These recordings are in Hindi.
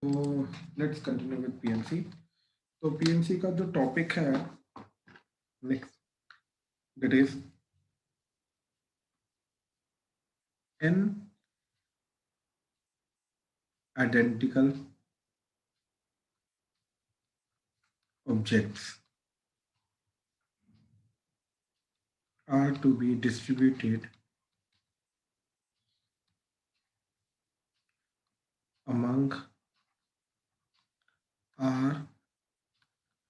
तो लेट्स कंटिन्यू विद पीएमसी। तो पीएमसी का जो टॉपिक है next, that is an identical objects are to be distributed among r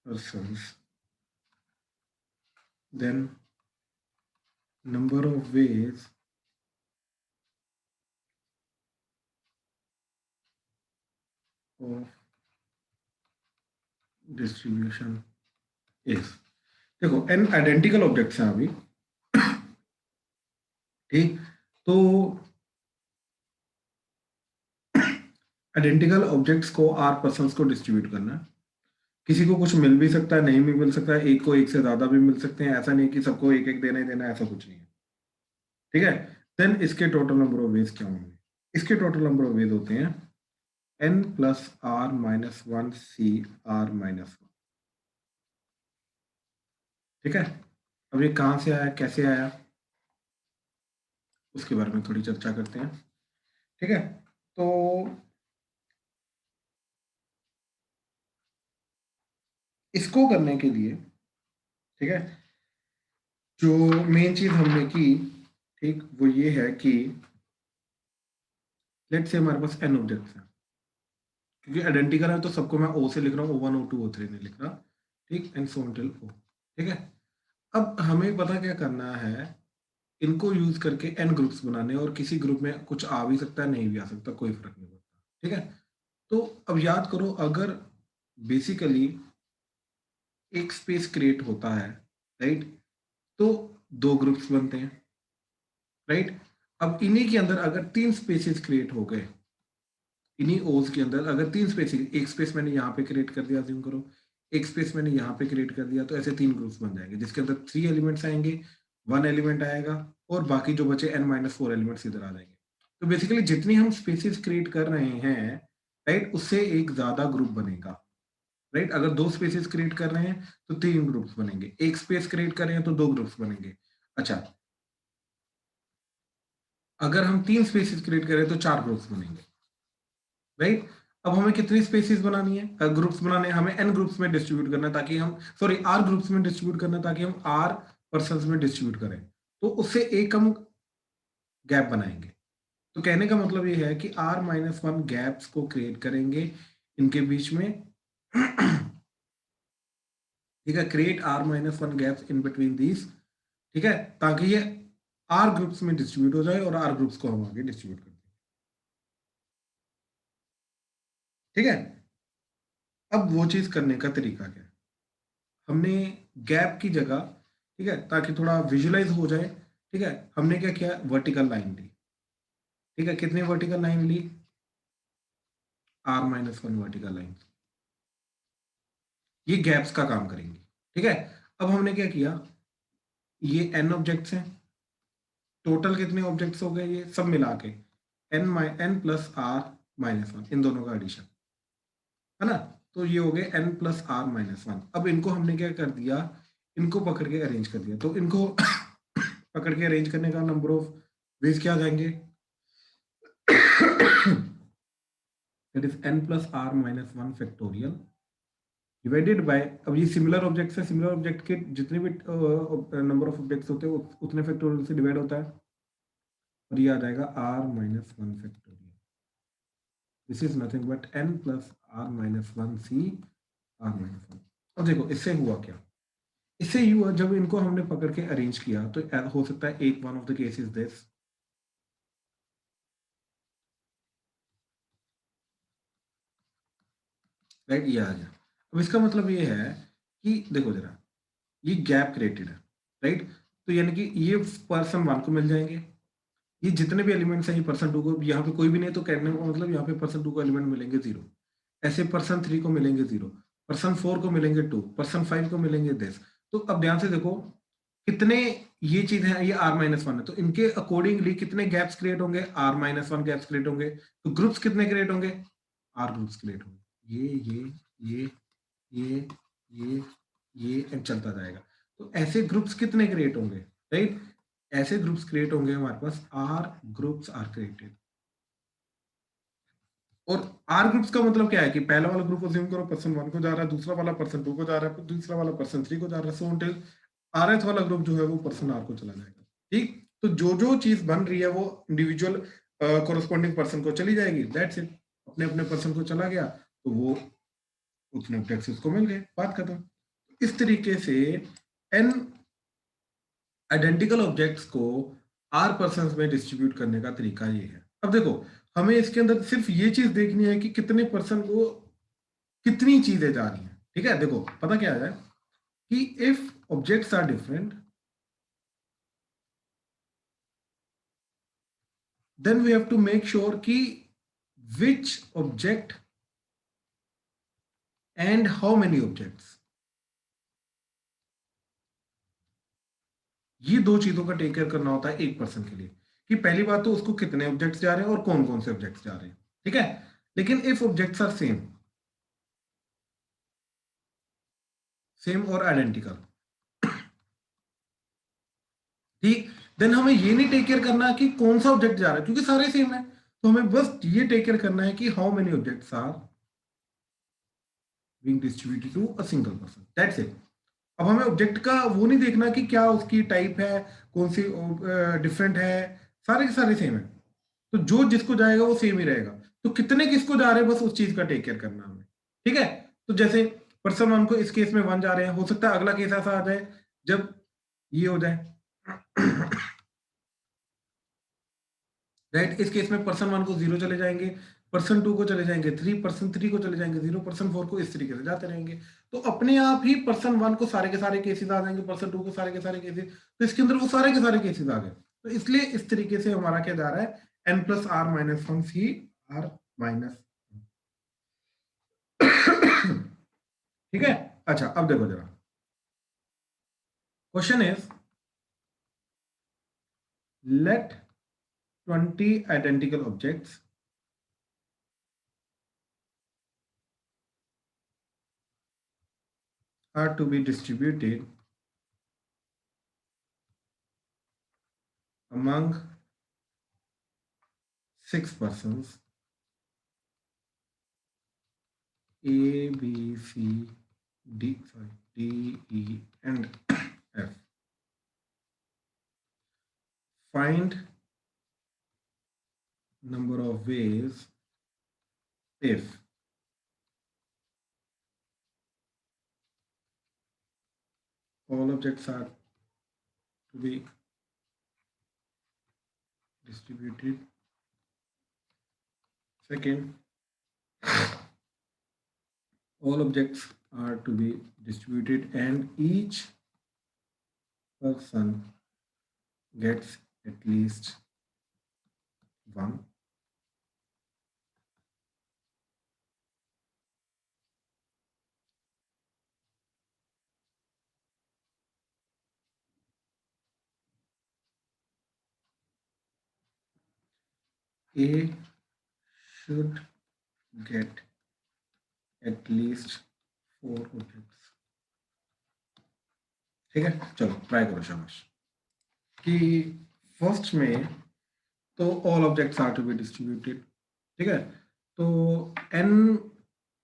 persons, then number of ways of distribution is। देखो n आइडेंटिकल ऑब्जेक्ट्स हैं अभी, ठीक। तो आइडेंटिकल ऑब्जेक्ट्स को r पर्सन्स को डिस्ट्रीब्यूट करना है। किसी को कुछ मिल भी सकता है, नहीं भी मिल सकता है, एक को एक से ज्यादा भी मिल सकते हैं। ऐसा नहीं कि सबको एक एक देना ही देना है, ऐसा कुछ नहीं है, ठीक है। देन इसके टोटल नंबर ऑफ वेज क्या होंगे? इसके टोटल नंबर ऑफ वेज होते हैं n plus R minus one C R minus one, ठीक है। अब ये कहाँ से आया, कैसे आया, उसके बारे में थोड़ी चर्चा करते हैं, ठीक है। तो इसको करने के लिए, ठीक है, जो मेन चीज हमने की, ठीक, वो ये है कि लेट्स से हमारे पास n ऑब्जेक्ट्स हैं, क्योंकि आइडेंटिकल है तो सबको मैं ओ से लिख रहा हूँ, O1 O2 O3 नहीं लिख रहा, ठीक, एंड सो टिल O, ठीक है। अब हमें पता क्या करना है, इनको यूज करके n ग्रुप्स बनाने, और किसी ग्रुप में कुछ आ भी सकता है, नहीं भी आ सकता, कोई फर्क नहीं पड़ता, ठीक है। तो अब याद करो, अगर बेसिकली एक स्पेस क्रिएट होता है, राइट, तो दो ग्रुप्स बनते हैं, राइट। अब इन्हीं के अंदर अगर तीन स्पेसेस क्रिएट हो गए, इन्हीं ओज के अंदर अगर तीन स्पेसेस, एक स्पेस मैंने यहाँ पे क्रिएट कर दिया, अज्यूम करो, एक स्पेस मैंने यहाँ पे क्रिएट कर दिया, तो ऐसे तीन ग्रुप्स बन जाएंगे, जिसके अंदर 3 एलिमेंट्स आएंगे, 1 एलिमेंट आएगा, और बाकी जो बचे n-4 एलिमेंट्स इधर आ जाएंगे। तो बेसिकली जितनी हम स्पेसेस क्रिएट कर रहे हैं, राइट, उससे एक ज्यादा ग्रुप बनेगा, राइट। अगर दो स्पेसेस क्रिएट कर रहे हैं तो तीन ग्रुप्स बनेंगे, एक स्पेस क्रिएट कर रहे हैं तो दो ग्रुप्स बनेंगे। अच्छा, अगर हम तीन स्पेसेस क्रिएट कर रहे हैं तो चार ग्रुप्स बनेंगे, राइट। अब हमें कितनी स्पेसीज बनानी है, ग्रुप्स बनाने हैं, हमें एन ग्रुप्स में डिस्ट्रीब्यूट करना है, ताकि हम, सॉरी, आर ग्रुप्स में डिस्ट्रीब्यूट करना है, ताकि हम आर पर्सन्स में डिस्ट्रीब्यूट करें, तो उससे एक हम गैप बनाएंगे। तो कहने का मतलब ये है कि आर माइनस वन गैप्स को क्रिएट करेंगे इनके बीच में, ठीक है, create R minus one gaps in between these, ठीक है, ताकि ये आर ग्रुप्स में डिस्ट्रीब्यूट हो जाए, और आर ग्रुप्स को हम आगे डिस्ट्रीब्यूट कर दें, ठीक है। अब वो चीज करने का तरीका क्या है, हमने गैप की जगह, ठीक है, ताकि थोड़ा विजुलाइज हो जाए, ठीक है, हमने क्या किया, वर्टिकल लाइन ली, ठीक है। कितनी वर्टिकल लाइन ली, r-1 वर्टिकल लाइन, ये गैप्स का काम करेंगे, ठीक है। अब हमने क्या किया, ये n ऑब्जेक्ट्स हैं, टोटल कितने ऑब्जेक्ट्स हो गए, ये सब मिला के n प्लस r-1, इन दोनों का एडिशन, है ना। तो ये हो गए n प्लस r-1। अब इनको हमने क्या कर दिया, इनको पकड़ के अरेंज कर दिया, तो इनको पकड़ के अरेंज करने का नंबर ऑफ वेज क्या आ जाएंगे, that is n plus r-1 factorial divided by, अब ये सिमिलर ऑब्जेक्ट्स है, सिमिलर ऑब्जेक्ट के जितने भी नंबर ऑफ ऑब्जेक्ट्स होते हैं उतने फैक्टोरियल से डिवाइड होता है, और ये आ जाएगा r-1 factorial. This is nothing but n plus r-1 c r-1। अब देखो इससे हुआ क्या, इससे ये हुआ, जब इनको हमने पकड़ के अरेंज किया, तो हो सकता है एक one of the case is this, right, ये आ गया। अब इसका मतलब ये है कि देखो जरा, ये गैप क्रिएटेड है, राइट। तो यानी कि ये पर्सन वन को मिल जाएंगे, ये जितने भी एलिमेंट्स हैं, ये पर्सन टू को, यहाँ पे कोई भी नहीं है, तो कहने का मतलब यहाँ पे पर्सन टू को एलिमेंट मिलेंगे जीरो, ऐसे पर्सन थ्री को मिलेंगे जीरो, पर्सन फोर को मिलेंगे टू, पर्सन फाइव को मिलेंगे दिस। तो अब ध्यान से देखो कितने ये चीज है, ये r-1 है, तो इनके अकॉर्डिंगली कितने गैप्स क्रिएट होंगे, r-1 गैप्स क्रिएट होंगे, तो ग्रुप्स कितने क्रिएट होंगे, आर ग्रुप्स क्रिएट होंगे, ये एंड चलता जाएगा। तो ऐसे ग्रुप्स कितने क्रिएट होंगे, राइट? ऐसे ग्रुप्स क्रिएट होंगे हमारे पास, आर ग्रुप्स आर क्रिएटेड। और आर ग्रुप्स का मतलब क्या है कि पहला वाला ग्रुप अज्यूम करो पर्सन 1 को जा रहा है, दूसरा वाला पर्सन 2 को जा रहा है, दूसरा वाला पर्सन 3 को जा रहा है, सो अनटिल आरएथ वाला ग्रुप जो है वो पर्सन आर को चला जाएगा। ठीक, तो जो जो चीज बन रही है वो इंडिविजुअल कोरस्पॉन्डिंग पर्सन को चली जाएगी, दैट्स इट। अपने अपने पर्सन को चला गया तो वो उतने ऑब्जेक्ट्स उसको मिल गए, बात खत्म। इस तरीके से एन आइडेंटिकल ऑब्जेक्ट्स को आर पर्सन्स में डिस्ट्रीब्यूट करने का तरीका ये है। अब देखो, हमें इसके अंदर सिर्फ ये चीज देखनी है कि कितने पर्सन को कितनी चीजें जा रही हैं। ठीक है, देखो पता क्या है कि if objects are different then we have to make sure कि which object and how many objects, ये दो चीजों का टेक केयर करना होता है एक पर्सन के लिए। कि पहली बात तो उसको कितने ऑब्जेक्ट्स जा रहे हैं और कौन कौन से ऑब्जेक्ट्स जा रहे हैं, ठीक है। लेकिन if objects are same same और आइडेंटिकल, ठीक, देन हमें ये नहीं टेक केयर करना कि कौन सा ऑब्जेक्ट जा रहा है, क्योंकि सारे सेम है। तो हमें बस ये टेक केयर करना है कि how many objects are being distributed to a single person, that's it. अब हमें ऑब्जेक्ट का वो नहीं देखना कि क्या उसकी टाइप है, कौन सी डिफरेंट है, सारे के सारे सेम है। तो जो जिसको जाएगा वो सेम ही रहेगा। तो कितने किसको जा रहे हैं बस उस चीज का टेक केयर करना हमें, ठीक है। तो जैसे पर्सन 1 को इस केस में 1 जा रहे हैं, हो सकता है अगला केस ऐसा आ जाए जब ये हो जाए राइट। इस केस में पर्सन 1 को 0 चले जाएंगे, पर्सन 2 को चले जाएंगे 3, पर्सन 3 को चले जाएंगे 0, पर्सन 4 को, इस तरीके से जाते रहेंगे। तो अपने आप ही पर्सन 1 को सारे के सारे केसेस आ जाएंगे, पर्सन 2 को सारे के सारे केसेस, तो इसके अंदर वो सारे के सारे केसेस आ गए। तो इसलिए इस तरीके से हमारा क्या जा रहा है, n plus R minus 1 C R minus ठीक है। अच्छा, अब देखो जरा, question is let 20 identical objects are to be distributed among 6 persons A, B, C, D, E, and F. Find number of ways if all objects are to be distributed. Second, all objects are to be distributed and each person gets at least one. A should get at least 4 objects. ठीक है, चलो ट्राई करो, शाबाश। कि फर्स्ट में तो all objects are to be distributed, ठीक है। तो n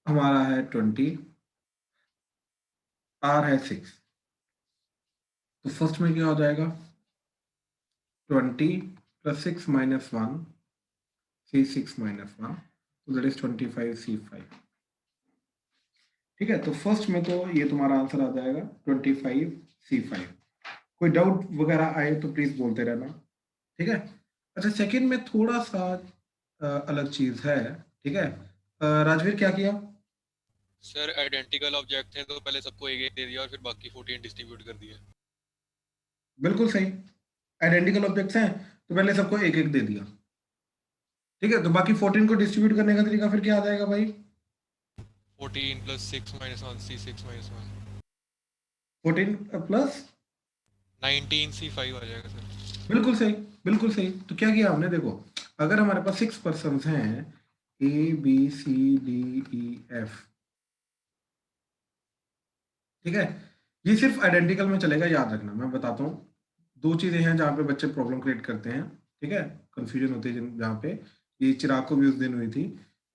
हमारा है 20, r है 6, तो फर्स्ट में क्या हो जाएगा 20 प्लस 6 माइनस 1 C6 माइनस 1, तो दैट इज 25 C5, ठीक है। तो फर्स्ट में तो ये तुम्हारा आंसर आ जाएगा 25 C5। कोई डाउट वगैरह आए तो प्लीज बोलते रहना, ठीक है। अच्छा, सेकंड में थोड़ा सा अलग चीज है, ठीक है। राजवीर क्या किया? सर आइडेंटिकल ऑब्जेक्ट थे तो पहले सबको एक एक दे दिया और फिर बाकी 14 डिस्ट्रीब्यूट कर दिया। बिल्कुल सही, आइडेंटिकल ऑब्जेक्ट्स हैं तो पहले सबको एक एक दे दिया, ठीक है। तो बाकी 14 को डिस्ट्रीब्यूट करने का तरीका फिर क्या आ जाएगा भाई? 14 plus 6 minus 1 C6 minus 1, 14 plus 19 C5 आ जाएगा सर। बिल्कुल सही, बिल्कुल सही। तो क्या किया हमने, देखो अगर हमारे पास 6 पर्सन हैं ABCDEF, ठीक है। ये सिर्फ आइडेंटिकल में चलेगा, याद रखना। मैं बताता हूँ, दो चीजें हैं जहाँ पे बच्चे प्रॉब्लम क्रिएट करते हैं, ठीक है, कंफ्यूजन होती है जहाँ पे। ये चिराग को भी उस दिन हुई थी।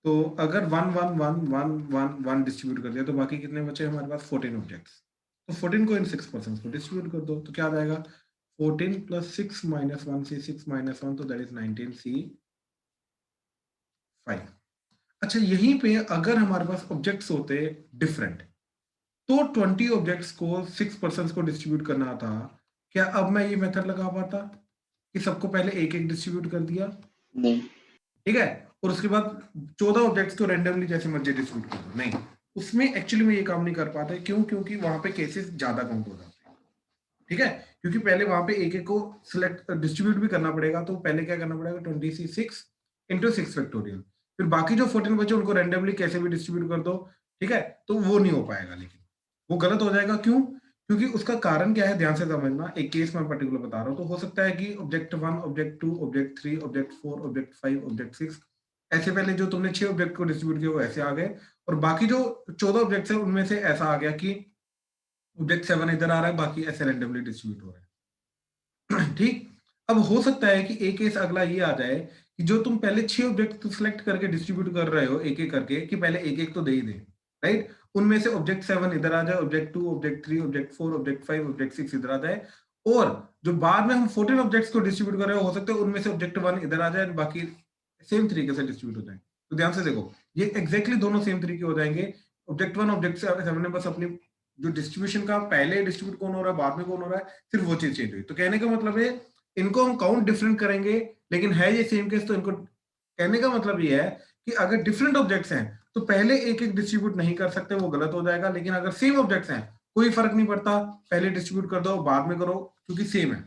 तो अगर 1 1 1 1 1 1 डिस्ट्रीब्यूट कर दिया तो बाकी कितने बचे हमारे पास? 14 ऑब्जेक्ट्स। तो 14 को इन 6% को डिस्ट्रीब्यूट कर दो तो क्या आ जाएगा? 14 + 6 - 1 C 6 - 1, तो दैट इज 19 C5। अच्छा, यहीं पे अगर हमारे पास ऑब्जेक्ट्स होते डिफरेंट, तो 20 ऑब्जेक्ट्स को 6% को डिस्ट्रीब्यूट करना था, क्या अब मैं ये मेथड लगा पाता कि सबको पहले एक एक डिस्ट्रीब्यूट कर दिया, नहीं। ठीक है, और उसके बाद 14 ऑब्जेक्ट्स को रैंडमली जैसे मर्जी डिस्ट्रीब्यूट कर दो? नहीं, उसमें एक्चुअली में ये काम नहीं कर पाते। क्यों? क्योंकि वहां पे केसेस ज्यादा काउंट हो जाते हैं, ठीक है। क्योंकि पहले वहां पे एक एक को सिलेक्ट डिस्ट्रीब्यूट भी करना पड़ेगा, तो पहले क्या करना पड़ेगा? 20C6 × 6 फैक्टोरियल, फिर बाकी जो 14 बचे उनको रैंडमली कैसे भी डिस्ट्रीब्यूट कर दो, ठीक है। तो वो नहीं हो पाएगा, लेकिन वो गलत हो जाएगा। क्यों? क्योंकि उसका कारण क्या है, ध्यान से समझना। एक केस मैं पर्टिकुलर बता रहा हूँ। तो हो सकता है कि object 1, object 2, object 3, object 4, object 5, object 6, ऐसे पहले जो तुमने 6 ऑब्जेक्ट को डिस्ट्रीब्यूट किया वो ऐसे आ गए, और बाकी जो 14 ऑब्जेक्ट्स है उनमें से ऐसा आ गया कि ऑब्जेक्ट 7 इधर आ रहा है, बाकी ऐसे रैंडमली डिस्ट्रीब्यूट हो रहे हैं। ठीक। अब हो सकता है कि एक केस अगला ये आ जाए कि जो तुम पहले 6 ऑब्जेक्ट सिलेक्ट करके डिस्ट्रीब्यूट कर रहे हो एक एक करके, कि पहले एक एक तो दे ही दे, राइट। उनमें से ऑब्जेक्ट 7 इधर आ जाए, object 2, object 3, object 4, object 5, object 6 इधर आ जाए, और जो बाद में हम 14 ऑब्जेक्ट्स को डिस्ट्रीब्यूट कर रहे हो सकता है उनमें से ऑब्जेक्ट 1 इधर आ जाए, बाकी सेम तरीके से डिस्ट्रीब्यूट हो जाए। तो ध्यान से देखो, ये एग्जैक्टली दोनों सेम तरीके हो जाएंगे। ऑब्जेक्ट 1, ऑब्जेक्ट 7 ने बस अपनी जो डिस्ट्रीब्यूशन का पहले डिस्ट्रीब्यूट कौन हो रहा है, बाद में कौन हो रहा है, सिर्फ वो चीज चेंज हुई। तो कहने का मतलब है, इनको हम काउंट डिफरेंट करेंगे, लेकिन है ये सेम केस। तो इनको कहने का मतलब ये है कि अगर डिफरेंट ऑब्जेक्ट्स हैं तो पहले एक एक डिस्ट्रीब्यूट नहीं कर सकते, वो गलत हो जाएगा। लेकिन अगर सेम ऑब्जेक्ट्स हैं, कोई फर्क नहीं पड़ता, पहले डिस्ट्रीब्यूट कर दो बाद में करो, क्योंकि सेम है।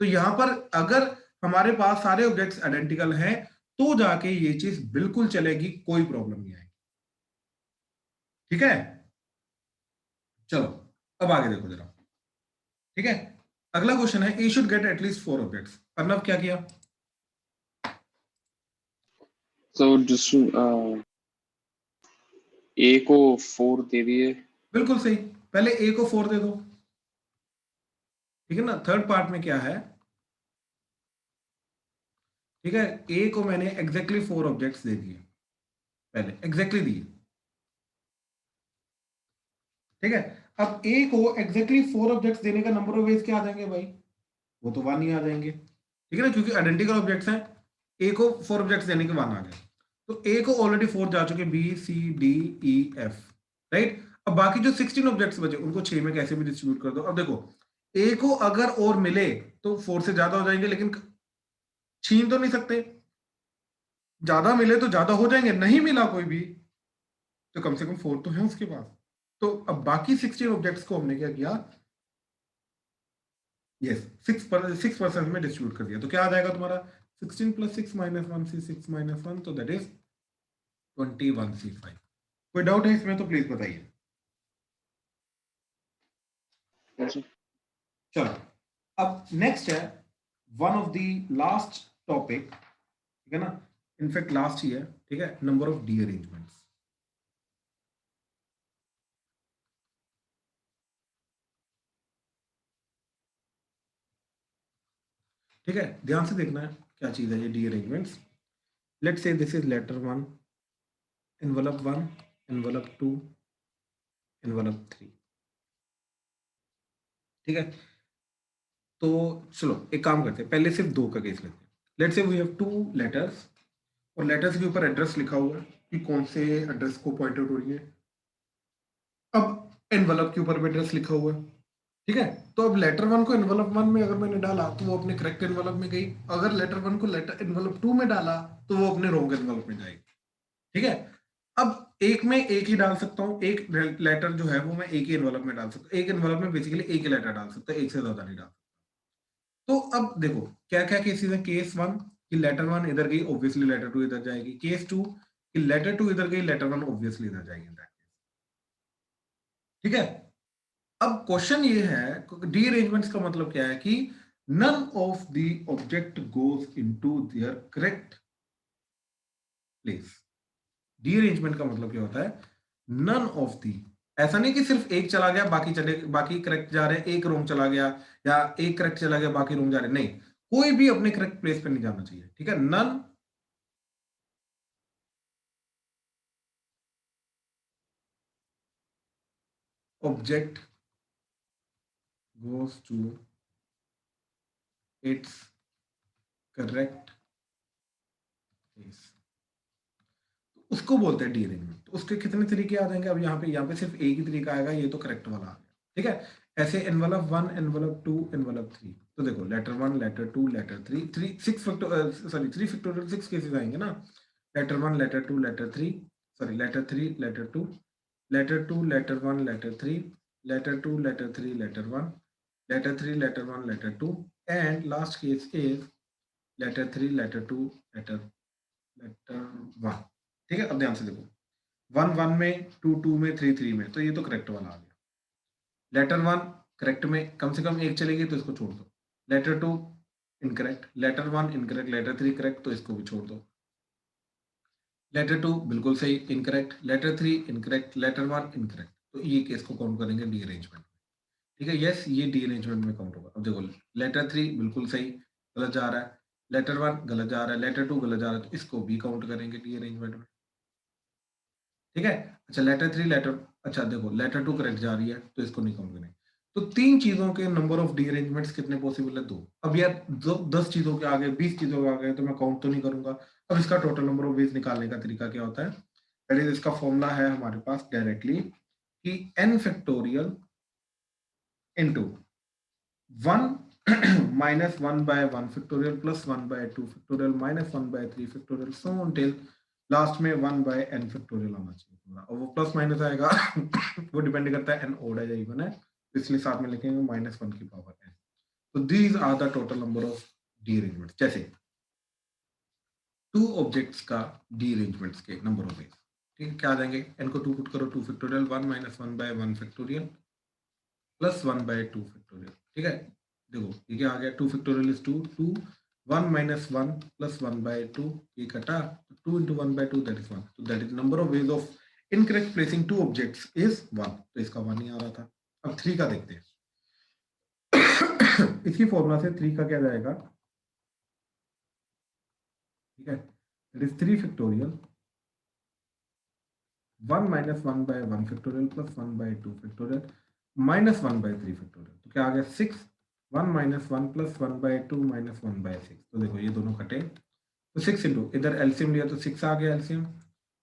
तो यहां पर अगर हमारे पास सारे ऑब्जेक्ट्स आइडेंटिकल हैं तो जाके ये चीज बिल्कुल चलेगी, कोई प्रॉब्लम नहीं आएगी, ठीक है। चलो अब आगे देखो जरा, ठीक है। अगला क्वेश्चन है, a should get at least 4 objects. Arnav क्या किया? So just A को 4 दे दिए। बिल्कुल सही, पहले ए को 4 दे दो, ठीक है ना। थर्ड पार्ट में क्या है, ठीक है, ए को मैंने एग्जैक्टली 4 ऑब्जेक्ट्स दे दिए, पहले एग्जैक्टली दिए, ठीक है। अब ए को एग्जैक्टली 4 ऑब्जेक्ट्स देने का नंबर ऑफ वेज क्या आ जाएंगे भाई? वो तो 1 ही आ जाएंगे, ठीक है ना, क्योंकि आइडेंटिकल ऑब्जेक्ट्स हैं। ए को 4 ऑब्जेक्ट्स देने के 1 आ गए, तो ए को ऑलरेडी 4 जा चुके, B C D E F, right. अब बाकी जो 16 ऑब्जेक्ट्स बचे उनको 6 में कैसे भी डिस्ट्रीब्यूट कर दो। अब देखो, ए को अगर और मिले तो 4 से ज्यादा हो जाएंगे, लेकिन छीन तो नहीं सकते। ज्यादा मिले तो ज्यादा हो जाएंगे, नहीं मिला कोई भी तो कम से कम 4 तो है उसके पास। तो अब बाकी 16 ऑब्जेक्ट्स को हमने क्या किया, यस 6% में डिस्ट्रीब्यूट कर दिया। तो क्या आ जाएगा तुम्हारा? 16 + 6 - 1 C6 - 1, तो दैट इज 21 C5। कोई डाउट है इसमें तो प्लीज बताइए। कैसे? चलो अब नेक्स्ट है one of the last topic, ठीक है ना, इनफैक्ट लास्ट ही है, ठीक है, नंबर ऑफ डी अरेंजमेंट्स। ठीक है, ध्यान से देखना है क्या चीज है ये D arrangements. Let's say this is letter 1, envelope 1, envelope 2, envelope 3, ठीक है। तो चलो एक काम करते हैं, पहले सिर्फ 2 का केस लेते हैं। Let's say we have 2 letters, और लेटर्स के ऊपर एड्रेस लिखा हुआ है कि कौन से एड्रेस को पॉइंट आउट हो रही है। अब एनवलप के ऊपर भी एड्रेस लिखा हुआ है, ठीक है। तो अब लेटर 1 को एनवलप 1 में अगर मैंने डाला तो वो अपने करेक्ट एनवलप में गई, अगर लेटर 1 को लेटर एनवलप 2 में डाला तो वो अपने रॉन्ग एनवलप में जाएगी, ठीक है। अब एक में एक ही डाल सकता हूँ, एक लेटर जो है वो मैं एक ही एनवलप में डाल सकता हूँ। एक एनवलप में बेसिकली एक ही लेटर डाल सकता है, एक से ज्यादा नहीं डाल। तो अब देखो क्या क्या केसेस है। केस 1 कि लेटर 1 इधर गई, ऑब्वियसली लेटर 2 इधर जाएगी। केस 2 कि लेटर 2 इधर गई, लेटर 1 ऑब्वियसली इधर जाएगी, ठीक है। अब क्वेश्चन ये है, डी अरेंजमेंट्स का मतलब क्या है कि none of the object goes into their correct place. Derangement का मतलब क्या होता है, नन ऑफ दी, ऐसा नहीं कि सिर्फ एक चला गया बाकी करेक्ट जा रहे हैं, एक रॉन्ग चला गया या एक करेक्ट चला गया बाकी रॉन्ग जा रहे हैं, नहीं, कोई भी अपने करेक्ट प्लेस पे नहीं जाना चाहिए, ठीक है। None object goes to its correct place, उसको बोलते हैं डीअरेंजमेंट। तो उसके कितने तरीके आ जाएंगे, अब यहाँ पे सिर्फ एक ही तरीका आएगा, ये तो करेक्ट वाला आ गया, ठीक है। ऐसे एनवलप 1, एनवलप 2, एनवलप 3, तो देखो letter 1, letter 2, letter 3, 3 factorial 6 cases आएंगे ना, letter 1, letter 2, letter 3, sorry letter 3, letter 2, letter 2, letter 1, letter 3, letter 2, letter 3, letter 1, letter 3, letter 1, letter 2, and last case is letter 3, letter 2, letter 1, ठीक है। अब ध्यान से देखो, 1 1 में, 2 2 में, 3 3 में, तो ये तो करेक्ट वाला आ गया। लेटर 1 करेक्ट में कम से कम एक चलेगी, तो इसको छोड़ दो। Letter 2 incorrect, letter 1 incorrect, letter 3 correct, तो इसको भी छोड़ दो। लेटर 2 बिल्कुल सही, incorrect, letter 3 incorrect, letter 1 incorrect, तो ये केस को काउंट करेंगे डीअरेंजमेंट, ठीक है। यस, ये डीअरेंजमेंट में काउंट होगा। अब देखो, लेटर 3 बिल्कुल सही, गलत जा रहा है, लेटर 1 गलत जा रहा है, लेटर 2 गलत जा रहा है, तो इसको भी काउंट करेंगे डीअरेंजमेंट में, ठीक है। अच्छा लेटर 3 लेटर, अच्छा देखो लेटर 2 करेक्ट जा रही है, तो इसको नहीं काउंट करेंगे। तो 3 चीजों के नंबर ऑफ डीअरेंजमेंट्स कितने पॉसिबल है, 2। अब यार 10 चीजों के आगे, 20 चीजों के आगे, तो मैं काउंट तो नहीं करूंगा। अब इसका टोटल नंबर ऑफ वेज निकालने का तरीका क्या होता है, पहले इसका फॉर्मूला है हमारे पास डायरेक्टली, कि n factorial into 1 minus 1 by 1 factorial plus 1 by 2 factorial minus 1 by 3 factorial so on till last में 1 by n factorial आना चाहिए पूरा, और वो प्लस माइनस आएगा वो डिपेंड करता है n ओड है या इवन है, तो इसलिए साथ में लिखेंगे -1 की पावर n। तो these are the total number of derangement, जैसे 2 ऑब्जेक्ट्स का डीअरेंजमेंट्स के नंबर ऑफ वेज, ठीक है। क्या आ जाएंगे, n को 2 पुट करो, 2 factorial, 1 minus 1 by 1 factorial plus 1 by 2 factorial, ठीक है। देखो ये क्या आ गया, 2 factorial is 2, 2 1 minus 1 plus 1 by 2, ये कटा, 2 into 1 by 2 that is 1, so that is number of ways of incorrect placing two objects is 1, तो इसका 1 ही आ रहा था। अब 3 का देखते हैं इसी फॉर्मूला से 3 का क्या जाएगा, ठीक है, that is 3 factorial 1 minus 1 by 1 factorial plus 1 by 2 factorial minus 1 by 3 factorial, तो क्या आ गया 6, 1 minus 1 plus 1 by 2 minus 1 by 6, तो देखो ये दोनों कटे, तो 6 इंटू, इधर एलसीएम लिया तो 6 आ गया एलसीएम,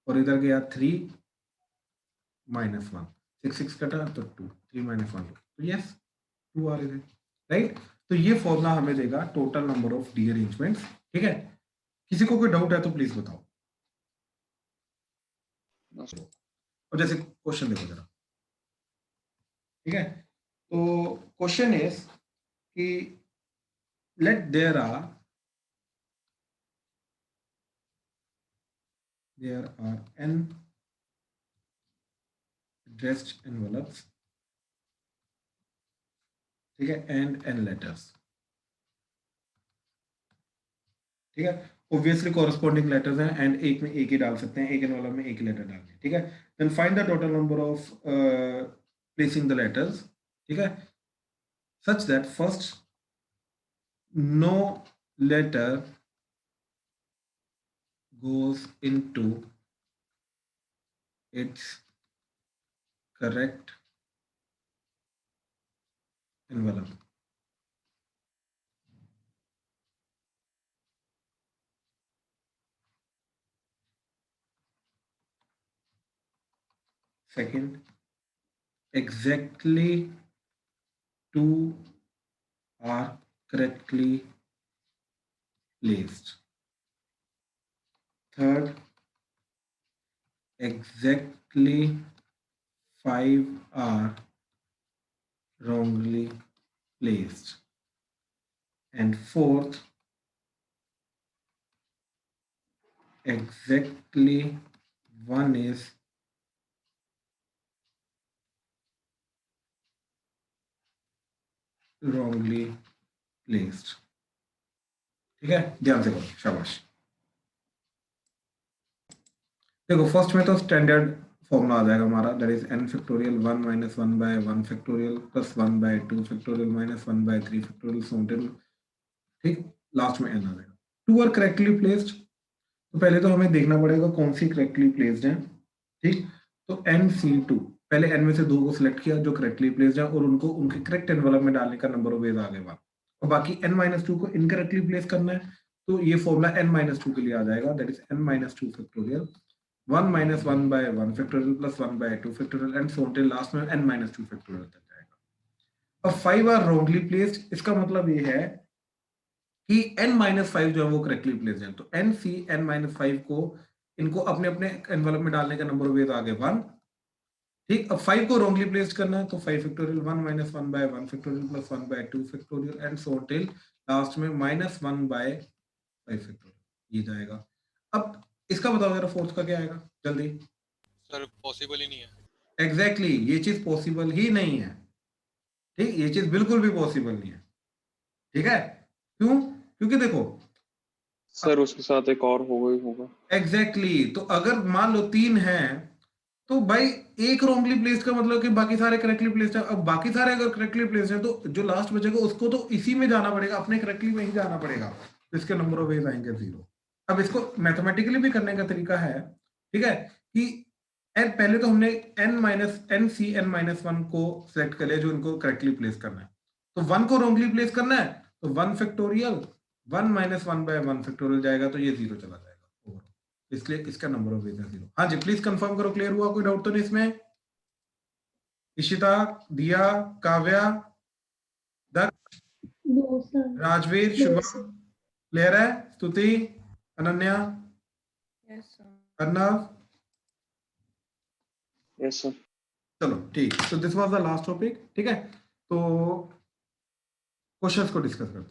और इधर गया 3 minus 1, 6 6 कटा तो 2, 3 minus 1 2, तो यस 2 आ रहे थे, राइट। तो ये फॉर्मूला हमें देगा टोटल नंबर ऑफ डीअरेंजमेंट्स, ठीक है। किसी को कोई डाउट है तो प्लीज बताओ, और जैसे क्वेश्चन देखो जरा, ठीक है। तो क्वेश्चन इज कि let there are n addressed envelopes, ठीक है, and n letters, ठीक है। ऑब्वियसली कॉरेस्पॉन्डिंग लेटर्स हैं, एंड एक में एक ही डाल सकते हैं, एक एनवेलप में एक ही लेटर डालना है, ठीक है। Then find the total number of placing the letters, ठीक है, such that first no letter goes into its correct envelope, second exactly 2 are correctly placed, third exactly 5 are wrongly placed, and fourth exactly 1 is wrongly placed, ठीक है। ध्यान से करो, शाबाश। देखो फर्स्ट में तो स्टैंडर्ड फॉर्मूला आ जाएगा हमारा, that is n factorial 1 minus 1 by 1 factorial plus 1 by 2 factorial minus 1 by 3 factorial so till, ठीक, लास्ट में n आ जाएगा। टू आर करेक्टली प्लेस्ड, तो पहले तो हमें देखना पड़ेगा कौन सी करेक्टली प्लेस्ड है, ठीक। तो NC2 पहले n में से दो को सिलेक्ट किया जो करेक्टली प्लेस्ड है और उनको उनके करेक्ट एनवेलप में डालने का नंबर ऑफ वेज आ गए बात, और बाकी n-2 को इनकरेक्टली प्लेस करना है, तो ये फॉर्मूला n-2 के लिए आ जाएगा, that is n-2 factorial 1 minus 1 by 1 factorial plus 1 by 2 factorial and so till last में n-2 फैक्टोरियल तक जाएगा। अब 5 आर रॉन्गली प्लेस्ड, इसका मतलब ये है कि n-5 जो है वो करेक्टली प्लेस्ड है, तो n-5 को इनको अपने अपने एनवेलप में डालने का नंबर ऑफ वेज आ गए 1, ठीक। अब 5 को रॉन्गली प्लेस्ड करना है, तो 5 factorial 1 minus 1 by 1 factorial plus 1 by 2 factorial and so till last में -1 बाय 5 फैक्टोरियल ये जाएगा। अब इसका बताओ जरा फोर्थ का क्या आएगा जल्दी। सर पॉसिबल ही नहीं है। एग्जैक्टली ये चीज पॉसिबल ही नहीं है, ठीक, ये चीज बिल्कुल भी पॉसिबल नहीं है, ठीक है। क्यों? क्योंकि देखो सर उसके साथ एक और होगा। एग्जैक्टली तो अगर मान लो 3 है तो भाई एक रॉन्गली प्लेस्ड का मतलब कि बाकी सारे करेक्टली प्लेस्ड है। अब बाकी सारे अगर करेक्टली प्लेस्ड है तो जो लास्ट बचेगा उसको तो इसी में जाना पड़ेगा, अपने करेक्टली में ही जाना पड़ेगा, तो इसके नंबर ऑफ वेज आएंगे 0। अब इसको मैथमेटिकली भी करने का तरीका है, ठीक है, कि पहले तो हमने n-1 को सिलेक्ट कर लिया जो इनको करेक्टली प्लेस करना है, तो 1 को रॉन्गली प्लेस करना है, तो 1 फैक्टोरियल 1 माइनस 1 बाय 1 फैक्टोरियल जाएगा, तो ये 0 चला जाएगा ओवरऑल, इसलिए इसका नंबर ऑफ वेज है 0। हाँ जी प्लीज कंफर्म करो, क्लियर हुआ, कोई डाउट तो नहीं इसमें? इशिता, दिया, काव्या, दक्ष, No, sir. Rajveer, Shubham, clear है? स्तुति, Ananya, Yes, sir. Arnav, yes sir. चलो ठीक, तो this was the last topic, ठीक है, तो क्वेश्चंस को डिस्कस करते हैं।